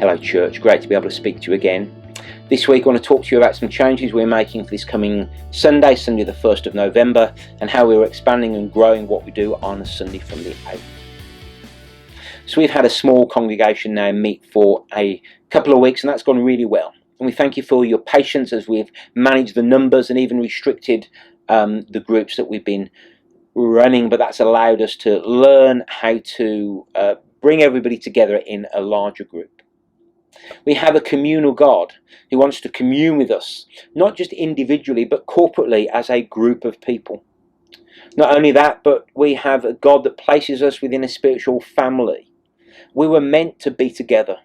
Hello church, great to be able to speak to you again. This week I want to talk to you about some changes we're making for this coming Sunday, Sunday the 1st of November, and how we're expanding and growing what we do on a Sunday from the 8th. So we've had a small congregation now meet for a couple of weeks, and that's gone really well. And we thank you for your patience as we've managed the numbers and even restricted the groups that we've been running, but that's allowed us to learn how to bring everybody together in a larger group. We have a communal God who wants to commune with us, not just individually, but corporately as a group of people. Not only that, but we have a God that places us within a spiritual family. We were meant to be together.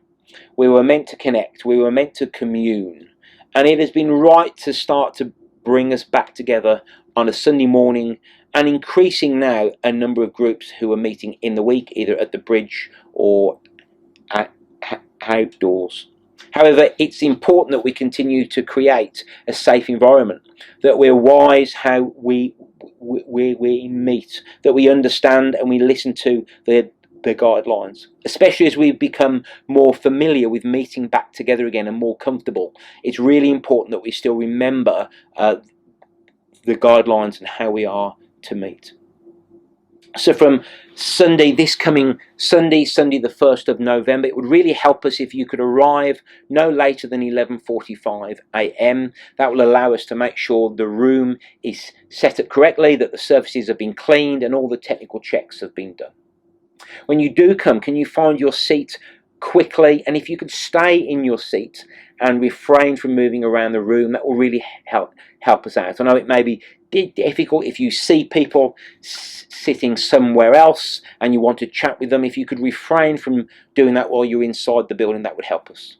We were meant to connect. We were meant to commune. And it has been right to start to bring us back together on a Sunday morning, and increasing now a number of groups who are meeting in the week, either at the bridge or outdoors. However, it's important that we continue to create a safe environment, that we're wise how we meet, that we understand and we listen to the guidelines, especially as we become more familiar with meeting back together again and more comfortable. It's really important that we still remember the guidelines and how we are to meet. So from Sunday, this coming Sunday, Sunday the 1st of November, it would really help us if you could arrive no later than 11:45 a.m. That will allow us to make sure the room is set up correctly, that the surfaces have been cleaned and all the technical checks have been done. When you do come, can you find your seat quickly? And if you could stay in your seat and refrain from moving around the room, that will really help us out. I know it may be difficult if you see people sitting somewhere else and you want to chat with them. If you could refrain from doing that while you're inside the building, that would help us.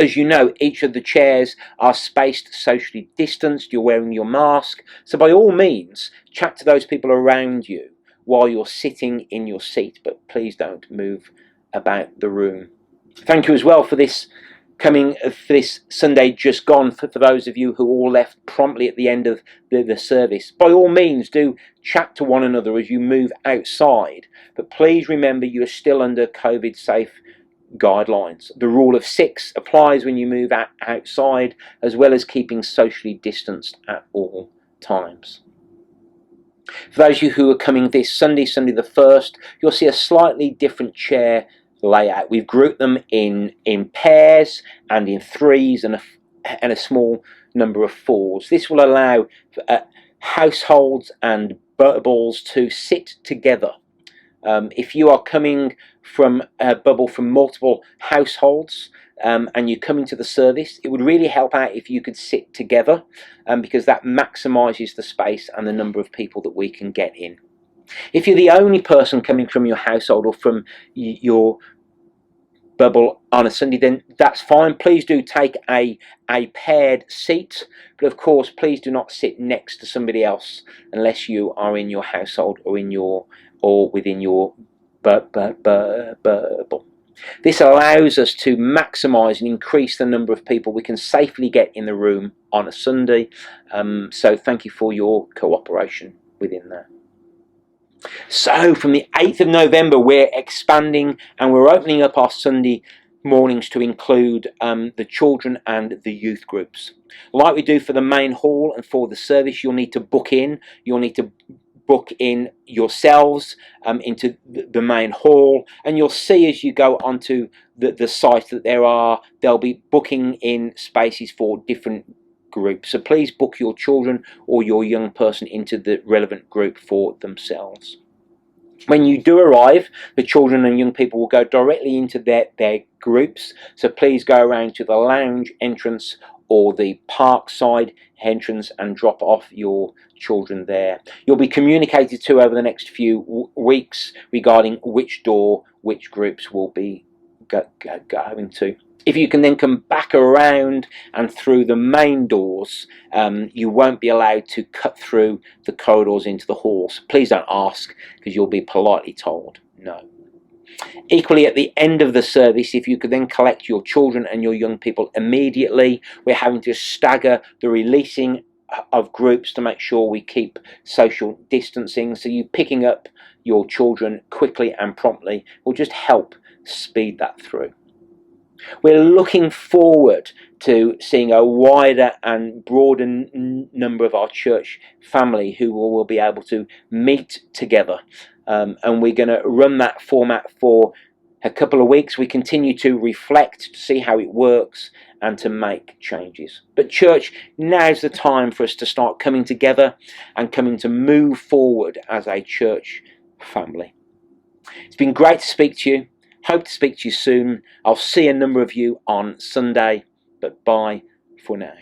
As you know, each of the chairs are spaced, socially distanced. You're wearing your mask, so by all means chat to those people around you while you're sitting in your seat, but please don't move about the room. Thank you as well for this Sunday just gone, for those of you who all left promptly at the end of the service. By all means do chat to one another as you move outside, but please remember you are still under COVID safe guidelines. The rule of 6 applies when you move outside, as well as keeping socially distanced at all times. For those of you who are coming this Sunday, Sunday the 1st, you'll see a slightly different chair layout. We've grouped them in pairs and in threes and a small number of 4s. This will allow households and bubbles to sit together. If you are coming from a bubble from multiple households and you're coming to the service, it would really help out if you could sit together, because that maximises the space and the number of people that we can get in. If you're the only person coming from your household or from your bubble on a Sunday, then that's fine. Please do take a paired seat, but of course please do not sit next to somebody else unless you are in your household or within your bubble. This allows us to maximise and increase the number of people we can safely get in the room on a Sunday. So thank you for your cooperation within that. So from the 8th of November, we're expanding and we're opening up our Sunday mornings to include the children and the youth groups. Like we do for the main hall and for the service, you'll need to book in. You'll need to book in yourselves into the main hall, and you'll see as you go onto the site that there'll be booking in spaces for different group. So please book your children or your young person into the relevant group for themselves. When you do arrive, the children and young people will go directly into their groups. So please go around to the lounge entrance or the park side entrance and drop off your children there. You'll be communicated to over the next few weeks regarding which door which groups will be going to. If you can then come back around and through the main doors, you won't be allowed to cut through the corridors into the halls. Please don't ask, because you'll be politely told no. Equally, at the end of the service, if you could then collect your children and your young people immediately. We're having to stagger the releasing of groups to make sure we keep social distancing. So you picking up your children quickly and promptly will just help speed that through. We're looking forward to seeing a wider and broader number of our church family who will be able to meet together. And we're going to run that format for a couple of weeks. We continue to reflect, to see how it works, and to make changes. But church, now's the time for us to start coming together and coming to move forward as a church family. It's been great to speak to you. Hope to speak to you soon. I'll see a number of you on Sunday, but bye for now.